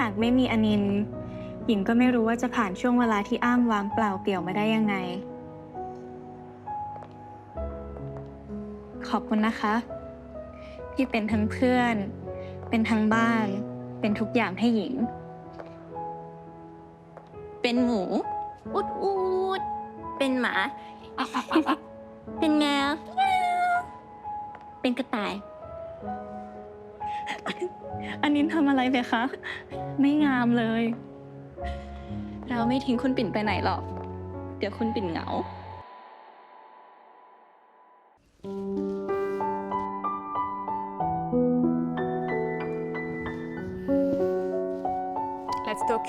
ากไม่มีอนินท์หญิงก็ไม่รู้ว่าจะผ่านช่วงเวลาที่อ้างว้างเปล่าเปลี่ยวมาได้ยังไงขอบคุณนะคะที่เป็นทั้งเพื่อนเป็นทั้งบ้านเป็นทุกอย่างให้หญิงเป็นหมูอุดอุดเป็นหมา เป็นแมวเป็นกระต่าย อันนี้ทำอะไรไปคะไม่งามเลย เราไม่ทิ้งคุณปิ่นไปไหนหรอกเดี๋ยวคุณปิ่นเหงา Let's talk.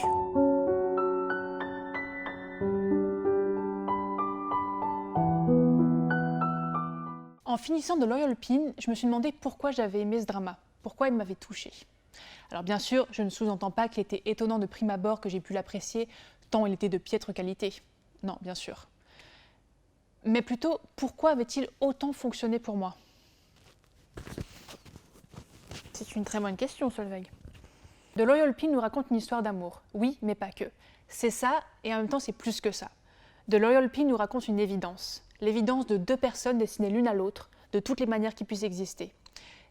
En finissant de Loyal Pin, je me suis demandé pourquoi j'avais aimé ce drama, pourquoi il m'avait touchée. Alors bien sûr, je ne sous-entends pas qu'il était étonnant de prime abord que j'ai pu l'apprécier, tant il était de piètre qualité. Non, bien sûr. Mais plutôt, pourquoi avait-il autant fonctionné pour moi? C'est une très bonne question, Solveig. The Loyal Pin nous raconte une histoire d'amour, oui, mais pas que. C'est ça, et en même temps c'est plus que ça. The Loyal Pin nous raconte une évidence, l'évidence de deux personnes destinées l'une à l'autre, de toutes les manières qui puissent exister.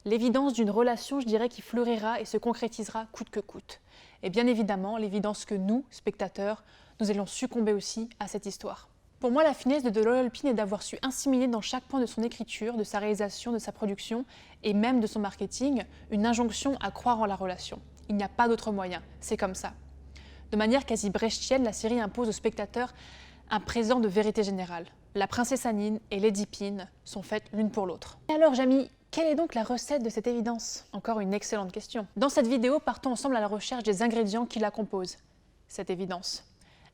L'évidence d'une relation, je dirais, qui fleurira et se concrétisera coûte que coûte. Et bien évidemment, l'évidence que nous, spectateurs, nous allons succomber aussi à cette histoire. Pour moi, la finesse de The Loyal Pin est d'avoir su inséminer dans chaque point de son écriture, de sa réalisation, de sa production, et même de son marketing, une injonction à croire en la relation. Il n'y a pas d'autre moyen, c'est comme ça. De manière quasi brechtienne, la série impose au spectateur un présent de vérité générale. La princesse Anine et Lady Pin sont faites l'une pour l'autre. Et alors, Jamy, quelle est donc la recette de cette évidence? Encore une excellente question. Dans cette vidéo, partons ensemble à la recherche des ingrédients qui la composent, cette évidence.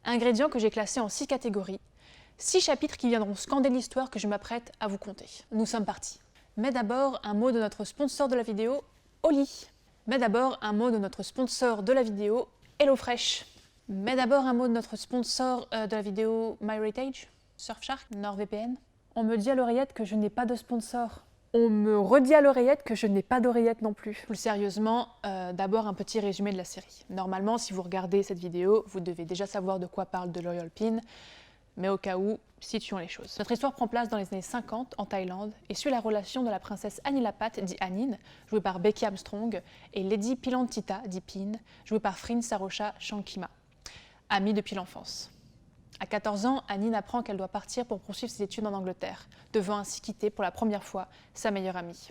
Ingrédients que j'ai classés en 6 catégories, 6 chapitres qui viendront scander l'histoire que je m'apprête à vous conter. Nous sommes partis. Mais d'abord, un mot de notre sponsor de la vidéo, Oli. Mais d'abord, un mot de notre sponsor de la vidéo, HelloFresh. Mais d'abord, un mot de notre sponsor de la vidéo MyRatage, Surfshark, NordVPN. On me dit à l'oreillette que je n'ai pas de sponsor. On me redit à l'oreillette que je n'ai pas d'oreillette non plus. Plus sérieusement, d'abord un petit résumé de la série. Normalement, si vous regardez cette vidéo, vous devez déjà savoir de quoi parle The Loyal Pin, mais au cas où, situons les choses. Notre histoire prend place dans les années 50 en Thaïlande et suit la relation de la princesse Anilapat, dit Anine, jouée par Becky Armstrong, et Lady Pilantita, dit Pin, jouée par Frin Sarosha Shankima, amie depuis l'enfance. À 14 ans, Anine apprend qu'elle doit partir pour poursuivre ses études en Angleterre, devant ainsi quitter pour la première fois sa meilleure amie.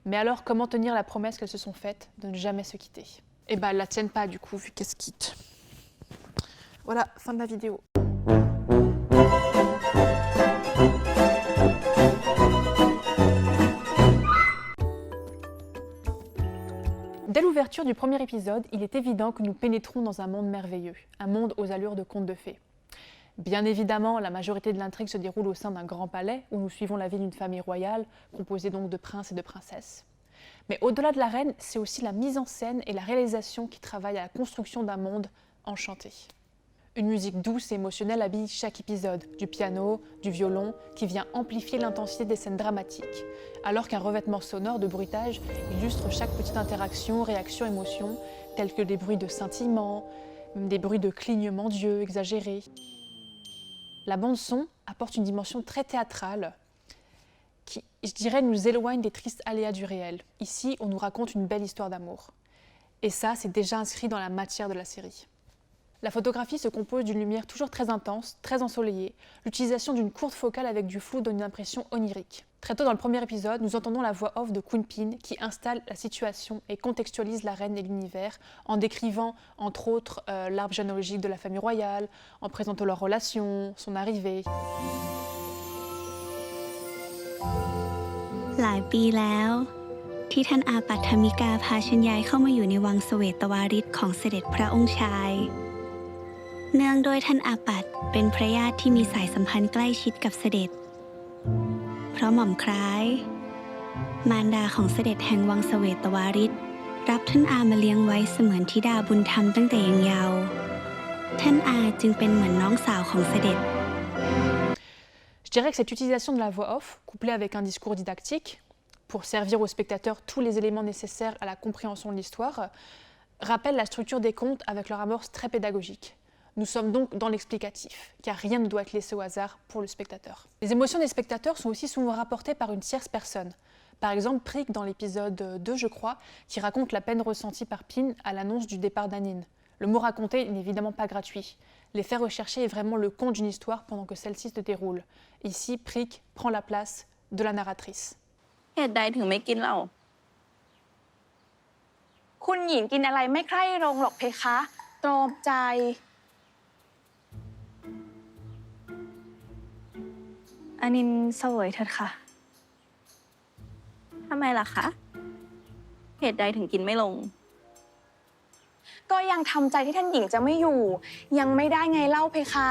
Mais alors, comment tenir la promesse qu'elles se sont faites de ne jamais se quitter? Eh ben, elles la tiennent pas du coup, vu qu'elles se quittent. Voilà, fin de la vidéo. Dès l'ouverture du premier épisode, il est évident que nous pénétrons dans un monde merveilleux, un monde aux allures de contes de fées. Bien évidemment, la majorité de l'intrigue se déroule au sein d'un grand palais où nous suivons la vie d'une famille royale, composée donc de princes et de princesses. Mais au-delà de la reine, c'est aussi la mise en scène et la réalisation qui travaillent à la construction d'un monde enchanté. Une musique douce et émotionnelle habille chaque épisode, du piano, du violon, qui vient amplifier l'intensité des scènes dramatiques, alors qu'un revêtement sonore de bruitage illustre chaque petite interaction, réaction, émotion, tels que des bruits de scintillement, des bruits de clignement d'yeux exagérés. La bande-son apporte une dimension très théâtrale qui, je dirais, nous éloigne des tristes aléas du réel. Ici, on nous raconte une belle histoire d'amour. Et ça, c'est déjà inscrit dans la matière de la série. La photographie se compose d'une lumière toujours très intense, très ensoleillée. L'utilisation d'une courte focale avec du flou donne une impression onirique. Très tôt dans le premier épisode, nous entendons la voix off de Queen Pin qui installe la situation et contextualise la reine et l'univers en décrivant, entre autres, l'arbre généalogique de la famille royale, en présentant leurs relations, son arrivée. หลายปีแล้วที่ท่านอาปัทมิกาพาฉันย้ายเข้ามาอยู่ในวังเสวตวาริศของเสด็จพระองค์ชาย เนื่องโดยท่านอาปัตเป็นพระญาติที่มีสายสัมพันธ์ใกล้ชิดกับเสด็จเพราะหม่อมคล้ายมารดาของเสด็จแห่งวังเสวตวาริศรับท่านอามาเลี้ยงไว้เสมือนธิดาบุญธรรมตั้งแต่ยังเยาว์ท่านอาจึงเป็นเหมือนน้องสาวของเสด็จ Je dirais que cette utilisation de la voix off, couplée avec un discours didactique, pour servir aux spectateurs tous les éléments nécessaires à la compréhension de l'histoire, rappellent la structure des contes avec leur amorce très pédagogique. Nous sommes donc dans l'explicatif, car rien ne doit être laissé au hasard pour le spectateur. Les émotions des spectateurs sont aussi souvent rapportées par une tierce personne. Par exemple, Prick dans l'épisode 2, je crois, qui raconte la peine ressentie par Pin à l'annonce du départ d'Anine. Le mot raconté n'est évidemment pas gratuit. L'effet recherché est vraiment le conte d'une histoire pendant que celle-ci se déroule. Ici, Prick prend la place de la narratrice. เหตุใดถึงไม่กินเหล้า คุณหญิงกินอะไรไม่ใคร่ลงหรอกเพคะ ตรอมใจ อานินเสวยเถิดค่ะ ทำไมล่ะคะ เหตุใดถึงกินไม่ลง ก็ยังทำใจที่ท่านหญิงจะไม่อยู่ ยังไม่ได้ไงเล่าเพคะ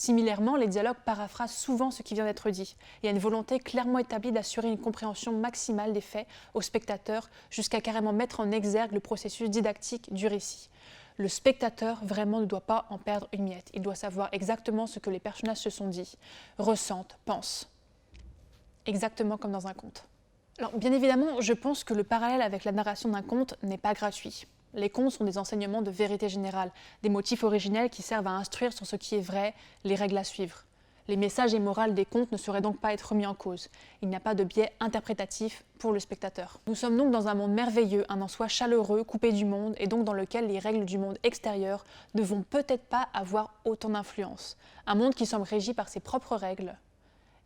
Similairement, les dialogues paraphrasent souvent ce qui vient d'être dit. Il y a une volonté clairement établie d'assurer une compréhension maximale des faits aux spectateurs, jusqu'à carrément mettre en exergue le processus didactique du récit. Le spectateur vraiment ne doit pas en perdre une miette. Il doit savoir exactement ce que les personnages se sont dit, ressentent, pensent. Exactement comme dans un conte. Alors, bien évidemment, je pense que le parallèle avec la narration d'un conte n'est pas gratuit. Les contes sont des enseignements de vérité générale, des motifs originels qui servent à instruire sur ce qui est vrai, les règles à suivre. Les messages et morales des contes ne sauraient donc pas être remis en cause. Il n'y a pas de biais interprétatif pour le spectateur. Nous sommes donc dans un monde merveilleux, un en soi chaleureux, coupé du monde, et donc dans lequel les règles du monde extérieur ne vont peut-être pas avoir autant d'influence. Un monde qui semble régi par ses propres règles,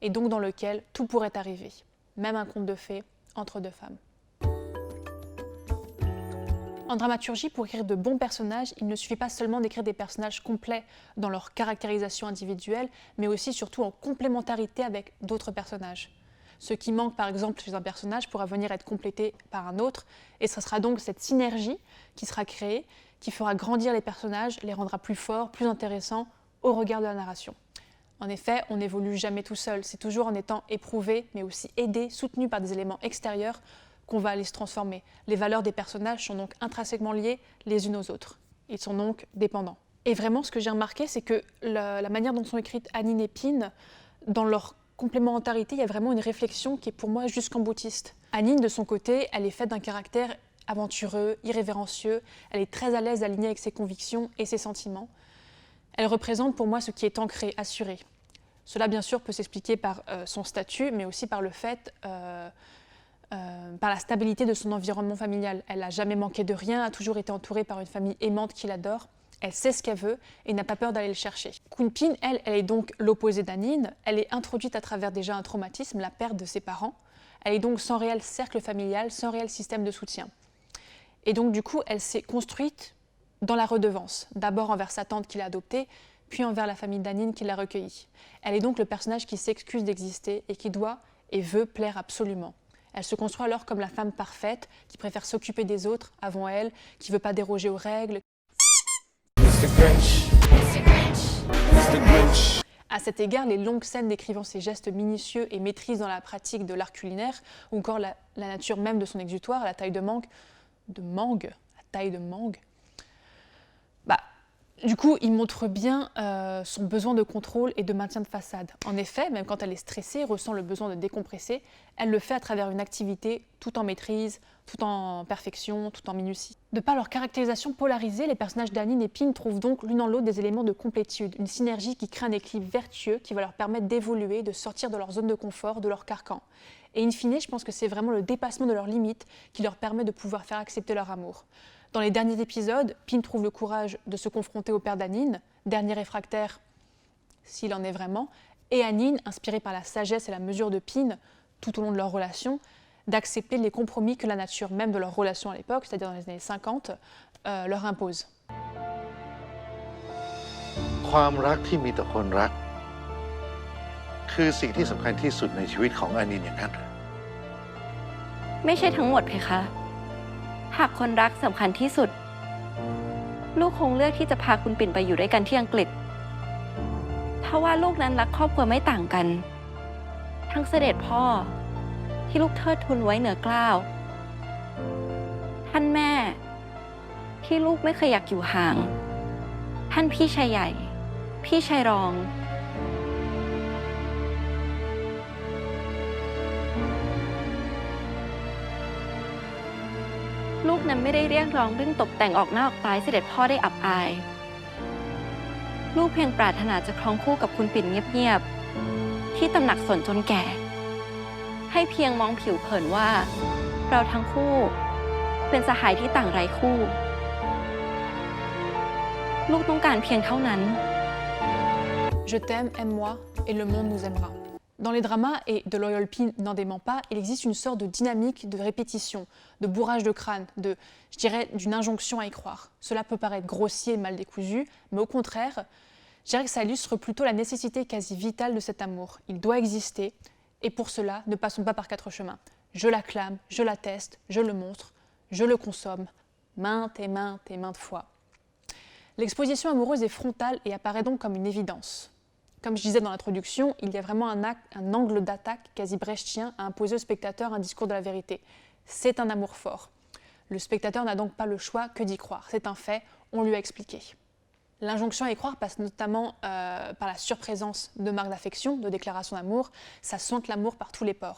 et donc dans lequel tout pourrait arriver. Même un conte de fées entre deux femmes. En dramaturgie, pour écrire de bons personnages, il ne suffit pas seulement d'écrire des personnages complets dans leur caractérisation individuelle, mais aussi surtout en complémentarité avec d'autres personnages. Ce qui manque par exemple chez un personnage pourra venir être complété par un autre, et ce sera donc cette synergie qui sera créée, qui fera grandir les personnages, les rendra plus forts, plus intéressants au regard de la narration. En effet, on n'évolue jamais tout seul, c'est toujours en étant éprouvé, mais aussi aidé, soutenu par des éléments extérieurs, qu'on va aller se transformer. Les valeurs des personnages sont donc intrinsèquement liées les unes aux autres. Ils sont donc dépendants. Et vraiment, ce que j'ai remarqué, c'est que la manière dont sont écrites Anine et Pin, dans leur complémentarité, il y a vraiment une réflexion qui est pour moi jusqu'en boutiste. Anine, de son côté, elle est faite d'un caractère aventureux, irrévérencieux, elle est très à l'aise, alignée avec ses convictions et ses sentiments. Elle représente pour moi ce qui est ancré, assuré. Cela, bien sûr, peut s'expliquer par son statut, mais aussi par le fait... par la stabilité de son environnement familial. Elle n'a jamais manqué de rien, a toujours été entourée par une famille aimante qui l'adore. Elle sait ce qu'elle veut et n'a pas peur d'aller le chercher. Queen Pin, elle est donc l'opposé d'Anine. Elle est introduite à travers déjà un traumatisme, la perte de ses parents. Elle est donc sans réel cercle familial, sans réel système de soutien. Et donc du coup, elle s'est construite dans la redevance. D'abord envers sa tante qui l'a adoptée, puis envers la famille d'Anine qui l'a recueillie. Elle est donc le personnage qui s'excuse d'exister et qui doit et veut plaire absolument. Elle se construit alors comme la femme parfaite, qui préfère s'occuper des autres avant elle, qui ne veut pas déroger aux règles. À cet égard, les longues scènes décrivant ses gestes minutieux et maîtrise dans la pratique de l'art culinaire, ou encore la nature même de son exutoire, la taille de mangue, du coup, il montre bien son besoin de contrôle et de maintien de façade. En effet, même quand elle est stressée, ressent le besoin de décompresser, elle le fait à travers une activité tout en maîtrise, tout en perfection, tout en minutie. De par leur caractérisation polarisée, les personnages d'Anine et Pin trouvent donc l'une en l'autre des éléments de complétude, une synergie qui crée un équilibre vertueux qui va leur permettre d'évoluer, de sortir de leur zone de confort, de leur carcan. Et in fine, je pense que c'est vraiment le dépassement de leurs limites qui leur permet de pouvoir faire accepter leur amour. Dans les derniers épisodes, Pin trouve le courage de se confronter au père d'Anine, dernier réfractaire, s'il en est vraiment, et Anine, inspirée par la sagesse et la mesure de Pin, tout au long de leur relation, d'accepter les compromis que la nature même de leur relation à l'époque, c'est-à-dire dans les années 50, leur impose. ความรักที่มีต่อคนรักคือสิ่งที่สำคัญที่สุดในชีวิตของอานินอย่างนั้นเหรอ ไม่ใช่ทั้งหมดเพคะ หากคนรักสำคัญที่สุด ลูกคงเลือกที่จะพาคุณปิ่นไปอยู่ด้วยกันที่อังกฤษถ้าว่าลูกนั้นรักครอบครัวไม่ต่างกัน ทั้งเสด็จพ่อที่ลูกเทิดทูนไว้เหนือเกล้าท่านแม่ที่ลูกไม่เคยอยากอยู่ห่าง ท่านพี่ชายใหญ่ พี่ชายรอง ลูกนั้นไม่ได้เรียกร้องเรื่องตกแต่งออกหน้าออกตาให้เสด็จพ่อได้อับอาย ลูกเพียงปรารถนาจะครองคู่กับคุณปิ่นเงียบๆที่ตำหนักสนจนแก่ ให้เพียงมองผิวเผินว่าเราทั้งคู่เป็นสหายที่ต่างไร้คู่ ลูกต้องการเพียงเท่านั้น Je t'aime, aime-moi, et le monde nous aimera. Dans les dramas, et de Loyal Pin n'en dément pas, il existe une sorte de dynamique de répétition, de bourrage de crâne, je dirais, d'une injonction à y croire. Cela peut paraître grossier et mal décousu, mais au contraire, je dirais que ça illustre plutôt la nécessité quasi vitale de cet amour. Il doit exister, et pour cela, ne passons pas par quatre chemins. Je l'acclame, je l'atteste, je le montre, je le consomme, maintes et maintes fois. L'exposition amoureuse est frontale et apparaît donc comme une évidence. Comme je disais dans l'introduction, il y a vraiment un angle d'attaque quasi brechtien à imposer au spectateur un discours de la vérité. C'est un amour fort. Le spectateur n'a donc pas le choix que d'y croire. C'est un fait, on lui a expliqué. L'injonction à y croire passe notamment par la surprésence de marques d'affection, de déclarations d'amour. Ça sente l'amour par tous les pores.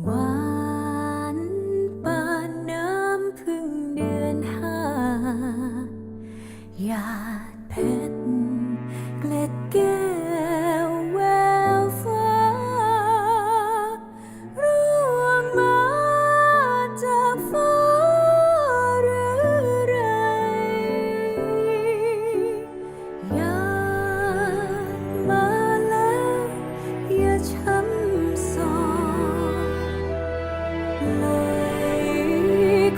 หวานปานน้ำพึ่งเดือนห้าหยาดเพชรเกล็ดแก้วแววฟ้าร่วงมาจากฟ้าหรือไรอยากมาแล้วอย่าช้ำสอง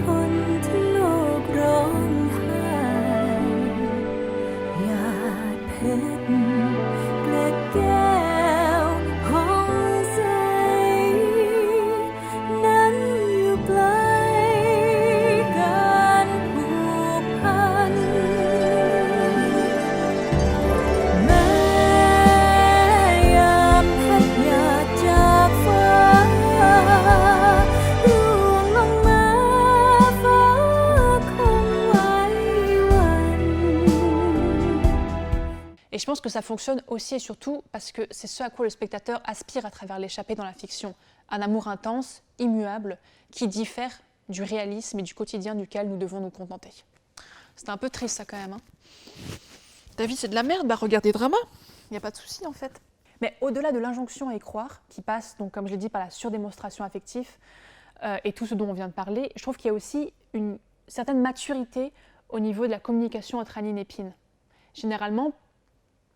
คนที่โลกร้องไห้หยาดเพชรเกล็ดแก้วห้องใสนั้นอยู่ไกลกันผูกพันแม้ยามเพชรหยาดจากฟ้าEt je pense que ça fonctionne aussi et surtout parce que c'est ce à quoi le spectateur aspire à travers l'échappée dans la fiction. Un amour intense, immuable, qui diffère du réalisme et du quotidien duquel nous devons nous contenter. C'était un peu triste ça quand même. Hein. Ta vie c'est de la merde, bah regarde des dramas. Il n'y a pas de souci en fait. Mais au-delà de l'injonction à y croire, qui passe donc comme je l'ai dit par la surdémonstration affective et tout ce dont on vient de parler, je trouve qu'il y a aussi une certaine maturité au niveau de la communication entre Anine et Pin. Généralement,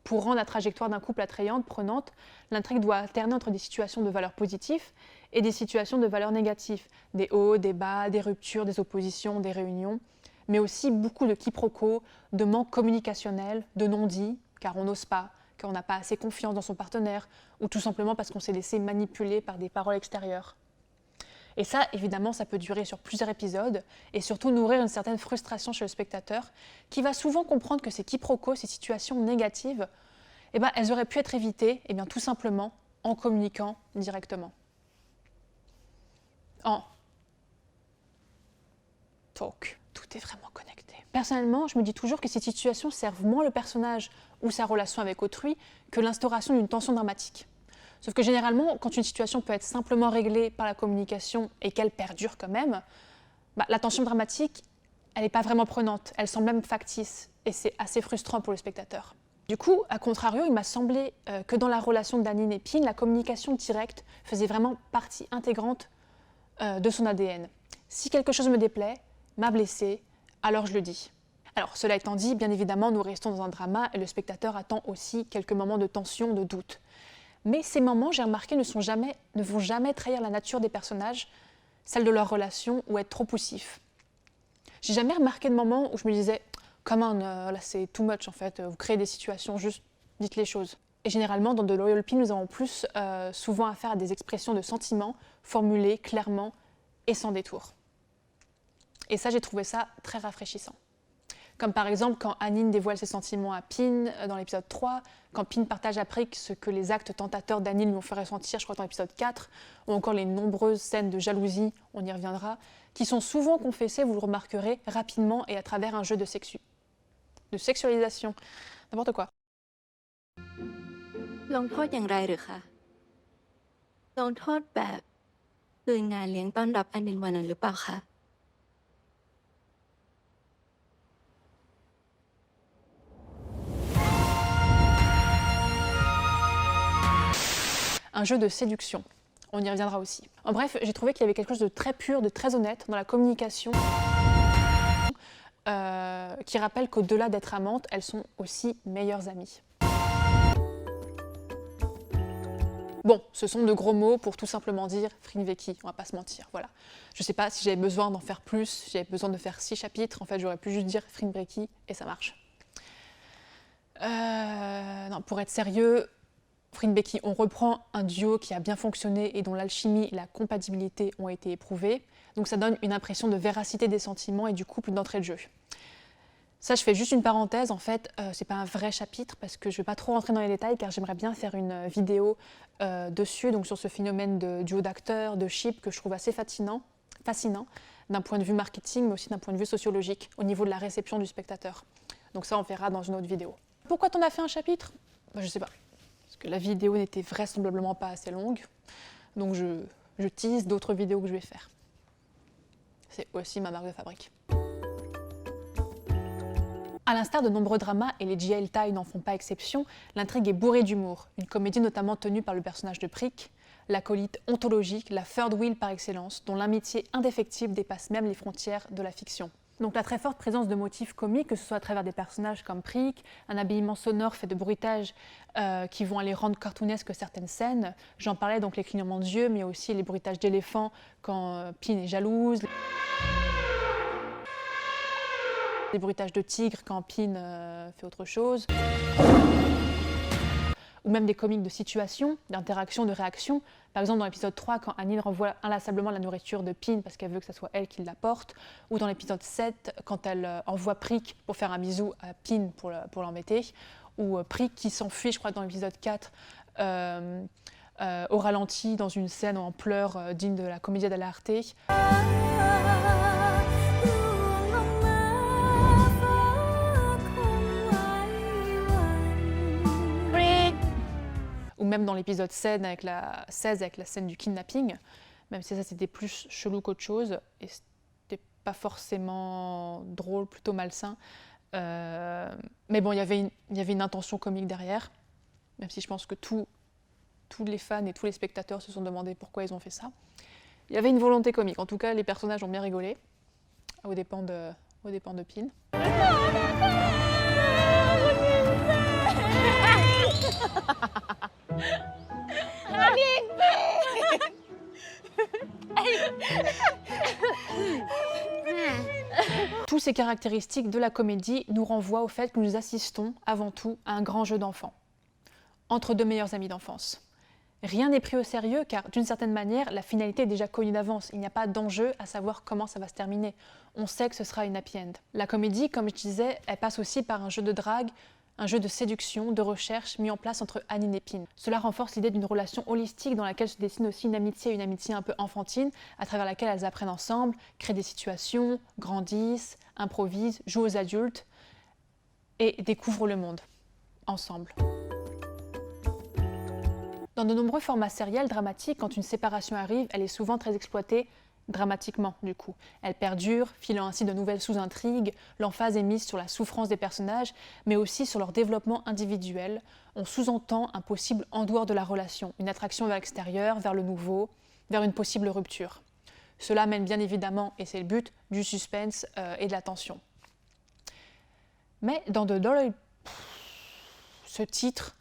pour rendre la trajectoire d'un couple attrayante, prenante, l'intrigue doit alterner entre des situations de valeur positive et des situations de valeur négative, des hauts, des bas, des ruptures, des oppositions, des réunions, mais aussi beaucoup de quiproquos, de manque communicationnel, de non-dits, car on n'ose pas, car on n'a pas assez confiance dans son partenaire, ou tout simplement parce qu'on s'est laissé manipuler par des paroles extérieures. Et ça, évidemment, ça peut durer sur plusieurs épisodes et surtout nourrir une certaine frustration chez le spectateur qui va souvent comprendre que ces quiproquos, ces situations négatives, eh ben, elles auraient pu être évitées eh bien, tout simplement en communiquant directement. En talk. Tout est vraiment connecté. Personnellement, je me dis toujours que ces situations servent moins le personnage ou sa relation avec autrui que l'instauration d'une tension dramatique. Sauf que généralement, quand une situation peut être simplement réglée par la communication et qu'elle perdure quand même, bah, la tension dramatique, elle n'est pas vraiment prenante, elle semble même factice et c'est assez frustrant pour le spectateur. Du coup, à contrario, il m'a semblé que dans la relation d'Anine et Pin, la communication directe faisait vraiment partie intégrante de son ADN. Si quelque chose me déplaît, m'a blessé, alors je le dis. Alors, cela étant dit, bien évidemment, nous restons dans un drama et le spectateur attend aussi quelques moments de tension, de doute. Mais ces moments, j'ai remarqué, ne vont jamais trahir la nature des personnages, celle de leur relation ou être trop poussifs. J'ai jamais remarqué de moments où je me disais « Come on, là c'est too much en fait, vous créez des situations, juste dites les choses ». Et généralement, dans The Loyal Pin, nous avons plus souvent affaire à des expressions de sentiments formulées clairement et sans détour. Et ça, j'ai trouvé ça très rafraîchissant. Comme par exemple quand Anine dévoile ses sentiments à Pin dans l'épisode 3, quand Pin partage après ce que les actes tentateurs d'Anine lui ont fait ressentir, je crois dans l'épisode 4, ou encore les nombreuses scènes de jalousie, on y reviendra, qui sont souvent confessées, vous le remarquerez, rapidement et à travers un jeu de sexu. de sexualisation, n'importe quoi. ลงโทษอย่างไรหรือคะ ลงโทษแบบคืนงานเลี้ยงต้อนรับอันนินวันนั้นหรือเปล่าคะ Un jeu de séduction. On y reviendra aussi. En bref, j'ai trouvé qu'il y avait quelque chose de très pur, de très honnête dans la communication, qui rappelle qu'au-delà d'être amantes, elles sont aussi meilleures amies. Bon, ce sont de gros mots pour tout simplement dire Frinveki, on va pas se mentir, voilà. Je sais pas si j'avais besoin d'en faire plus, si j'avais besoin de faire 6 chapitres, en fait j'aurais pu juste dire Frinveki et ça marche. Non, pour être sérieux, Frinveki, on reprend un duo qui a bien fonctionné et dont l'alchimie et la compatibilité ont été éprouvées. Donc ça donne une impression de véracité des sentiments et du couple d'entrée de jeu. Ça, je fais juste une parenthèse, en fait, c'est pas un vrai chapitre parce que je vais pas trop rentrer dans les détails car j'aimerais bien faire une vidéo dessus, donc sur ce phénomène de duo d'acteurs, de ship que je trouve assez fascinant d'un point de vue marketing mais aussi d'un point de vue sociologique au niveau de la réception du spectateur. Donc ça, on verra dans une autre vidéo. Pourquoi t'en as fait un chapitre? Je sais pas. Parce que la vidéo n'était vraisemblablement pas assez longue. Donc je tease d'autres vidéos que je vais faire. C'est aussi ma marque de fabrique. À l'instar de nombreux dramas, et les GL Tai n'en font pas exception, l'intrigue est bourrée d'humour. Une comédie notamment tenue par le personnage de Prick, l'acolyte ontologique, la third wheel par excellence, dont l'amitié indéfectible dépasse même les frontières de la fiction. Donc la très forte présence de motifs comiques, que ce soit à travers des personnages comme Prick, un habillement sonore fait de bruitages qui vont aller rendre cartoonesques certaines scènes. J'en parlais, donc les clignements d'yeux, mais aussi les bruitages d'éléphants quand Pin est jalouse. Les bruitages de tigre quand Pin fait autre chose. Ou même des comiques de situation, d'interaction, de réaction. Par exemple dans l'épisode 3, quand Anine renvoie inlassablement la nourriture de Pin parce qu'elle veut que ce soit elle qui l'apporte. Ou dans l'épisode 7, quand elle envoie Prick pour faire un bisou à Pin pour l'embêter. Ou Prick qui s'enfuit, je crois dans l'épisode 4, au ralenti dans une scène en pleurs digne de la commedia dell'arte. Ou même dans l'épisode 16 avec la scène du kidnapping, même si ça c'était plus chelou qu'autre chose, et c'était pas forcément drôle, plutôt malsain. Mais bon, il y avait une intention comique derrière, même si je pense que tous les fans et tous les spectateurs se sont demandé pourquoi ils ont fait ça. Il y avait une volonté comique, en tout cas les personnages ont bien rigolé, aux dépens de Pin. Tous ces caractéristiques de la comédie nous renvoient au fait que nous assistons avant tout à un grand jeu d'enfants, entre deux meilleurs amis d'enfance. Rien n'est pris au sérieux car d'une certaine manière, la finalité est déjà connue d'avance. Il n'y a pas d'enjeu à savoir comment ça va se terminer. On sait que ce sera une happy end. La comédie, comme je disais, elle passe aussi par un jeu de drague, un jeu de séduction, de recherche mis en place entre Anine et Pin. Cela renforce l'idée d'une relation holistique dans laquelle se dessine aussi une amitié un peu enfantine, à travers laquelle elles apprennent ensemble, créent des situations, grandissent, improvisent, jouent aux adultes et découvrent le monde, ensemble. Dans de nombreux formats sériels dramatiques, quand une séparation arrive, elle est souvent très exploitée dramatiquement du coup. Elle perdure, filant ainsi de nouvelles sous-intrigues, l'emphase est mise sur la souffrance des personnages, mais aussi sur leur développement individuel. On sous-entend un possible en dehors de la relation, une attraction vers l'extérieur, vers le nouveau, vers une possible rupture. Cela amène bien évidemment, et c'est le but, du suspense et de la tension. Mais dans ce titre,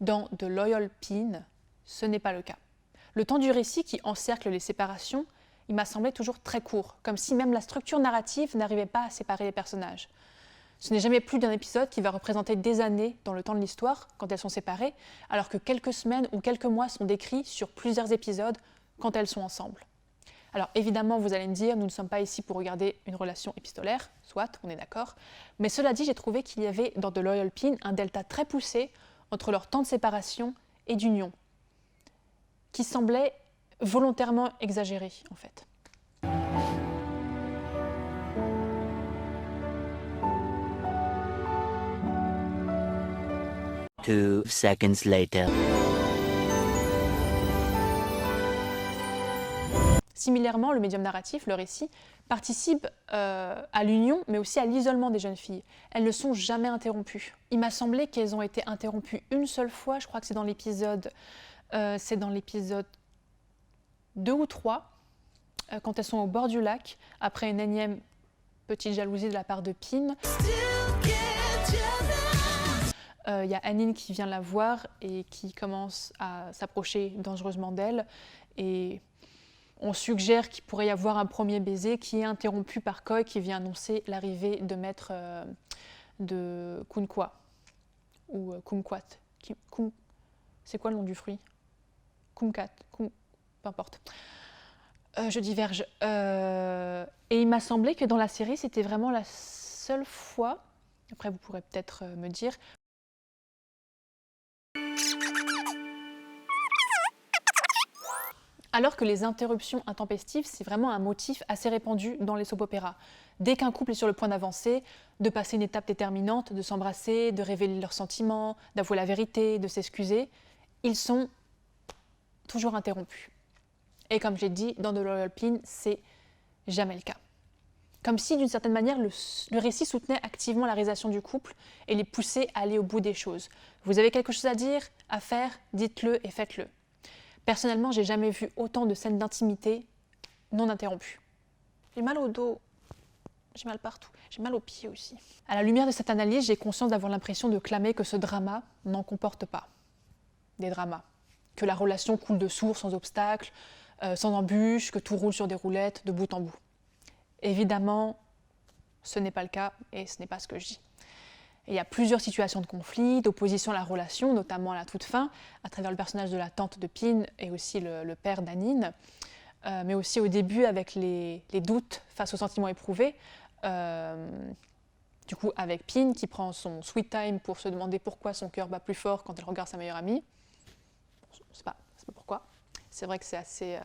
dans The Loyal Pin, ce n'est pas le cas. Le temps du récit qui encercle les séparations, il m'a semblé toujours très court, comme si même la structure narrative n'arrivait pas à séparer les personnages. Ce n'est jamais plus d'un épisode qui va représenter des années dans le temps de l'histoire, quand elles sont séparées, alors que quelques semaines ou quelques mois sont décrits sur plusieurs épisodes quand elles sont ensemble. Alors évidemment, vous allez me dire, nous ne sommes pas ici pour regarder une relation épistolaire, soit, on est d'accord, mais cela dit, j'ai trouvé qu'il y avait dans The Loyal Pin un delta très poussé entre leur temps de séparation et d'union, qui semblait volontairement exagéré en fait. 2 seconds later. Similairement, le médium narratif, le récit, participe à l'union, mais aussi à l'isolement des jeunes filles. Elles ne sont jamais interrompues. Il m'a semblé qu'elles ont été interrompues une seule fois, je crois que c'est dans l'épisode 2 ou 3, quand elles sont au bord du lac, après une énième petite jalousie de la part de Pin. Il y a Anine qui vient la voir et qui commence à s'approcher dangereusement d'elle. Et on suggère qu'il pourrait y avoir un premier baiser qui est interrompu par Koi qui vient annoncer l'arrivée de maître de Kumquat. Ou Kumquat. C'est quoi le nom du fruit? Kumquat. Peu importe. Je diverge. Et il m'a semblé que dans la série, c'était vraiment la seule fois, après vous pourrez peut-être me dire, alors que les interruptions intempestives, c'est vraiment un motif assez répandu dans les soap-opéras. Dès qu'un couple est sur le point d'avancer, de passer une étape déterminante, de s'embrasser, de révéler leurs sentiments, d'avouer la vérité, de s'excuser, ils sont toujours interrompus. Et comme j'ai dit, dans The Loyal Pin, c'est jamais le cas. Comme si, d'une certaine manière, le récit soutenait activement la réalisation du couple et les poussait à aller au bout des choses. Vous avez quelque chose à dire, à faire, dites-le et faites-le. Personnellement, j'ai jamais vu autant de scènes d'intimité non interrompues. J'ai mal au dos, j'ai mal partout, j'ai mal aux pieds aussi. À la lumière de cette analyse, j'ai conscience d'avoir l'impression de clamer que ce drama n'en comporte pas. Des dramas. Que la relation coule de source sans obstacle, sans embûches, que tout roule sur des roulettes de bout en bout. Évidemment, ce n'est pas le cas et ce n'est pas ce que je dis. Et il y a plusieurs situations de conflit, d'opposition à la relation, notamment à la toute fin, à travers le personnage de la tante de Pin et aussi le père d'Anine, mais aussi au début avec les doutes face aux sentiments éprouvés. Du coup, avec Pin qui prend son sweet time pour se demander pourquoi son cœur bat plus fort quand elle regarde sa meilleure amie. Je ne sais pas pourquoi. C'est vrai que c'est assez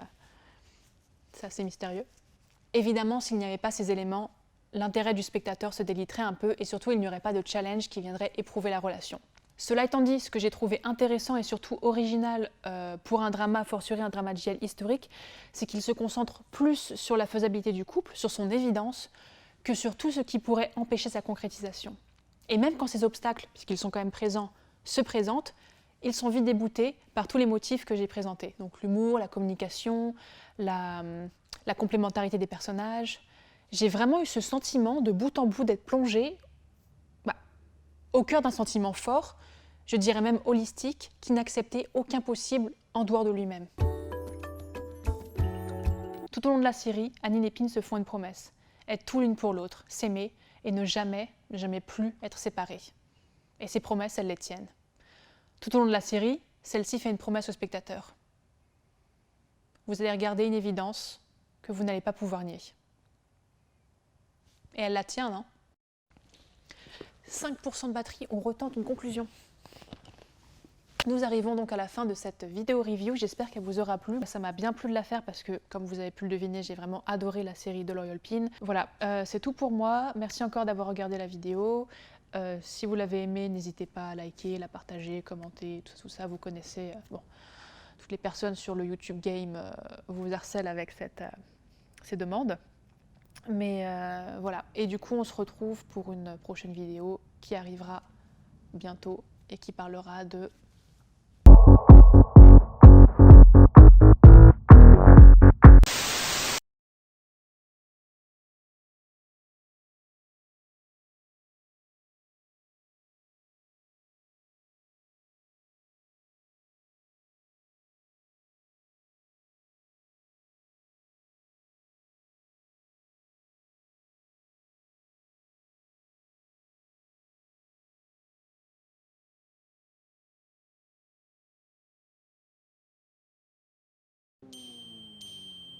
mystérieux. Évidemment, s'il n'y avait pas ces éléments, l'intérêt du spectateur se déliterait un peu et surtout il n'y aurait pas de challenge qui viendrait éprouver la relation. Cela étant dit, ce que j'ai trouvé intéressant et surtout original pour un drama, fortiori un drama GL historique, c'est qu'il se concentre plus sur la faisabilité du couple, sur son évidence, que sur tout ce qui pourrait empêcher sa concrétisation. Et même quand ces obstacles, puisqu'ils sont quand même présents, se présentent, ils sont vite déboutés par tous les motifs que j'ai présentés. Donc l'humour, la communication, la complémentarité des personnages. J'ai vraiment eu ce sentiment de bout en bout d'être plongée au cœur d'un sentiment fort, je dirais même holistique, qui n'acceptait aucun possible en dehors de lui-même. Tout au long de la série, Anine et Pin se font une promesse, être tout l'une pour l'autre, s'aimer et ne jamais, jamais plus être séparées. Et ces promesses, elles les tiennent. Tout au long de la série, celle-ci fait une promesse au spectateur. Vous allez regarder une évidence que vous n'allez pas pouvoir nier. Et elle la tient, non? 5% de batterie, on retente une conclusion. Nous arrivons donc à la fin de cette vidéo review, j'espère qu'elle vous aura plu. Ça m'a bien plu de la faire parce que, comme vous avez pu le deviner, j'ai vraiment adoré la série The Loyal Pin. Voilà, c'est tout pour moi. Merci encore d'avoir regardé la vidéo. Si vous l'avez aimé, n'hésitez pas à liker, la partager, commenter, tout ça. Vous connaissez, toutes les personnes sur le YouTube Game vous harcèlent avec ces demandes. Mais voilà, et du coup on se retrouve pour une prochaine vidéo qui arrivera bientôt et qui parlera de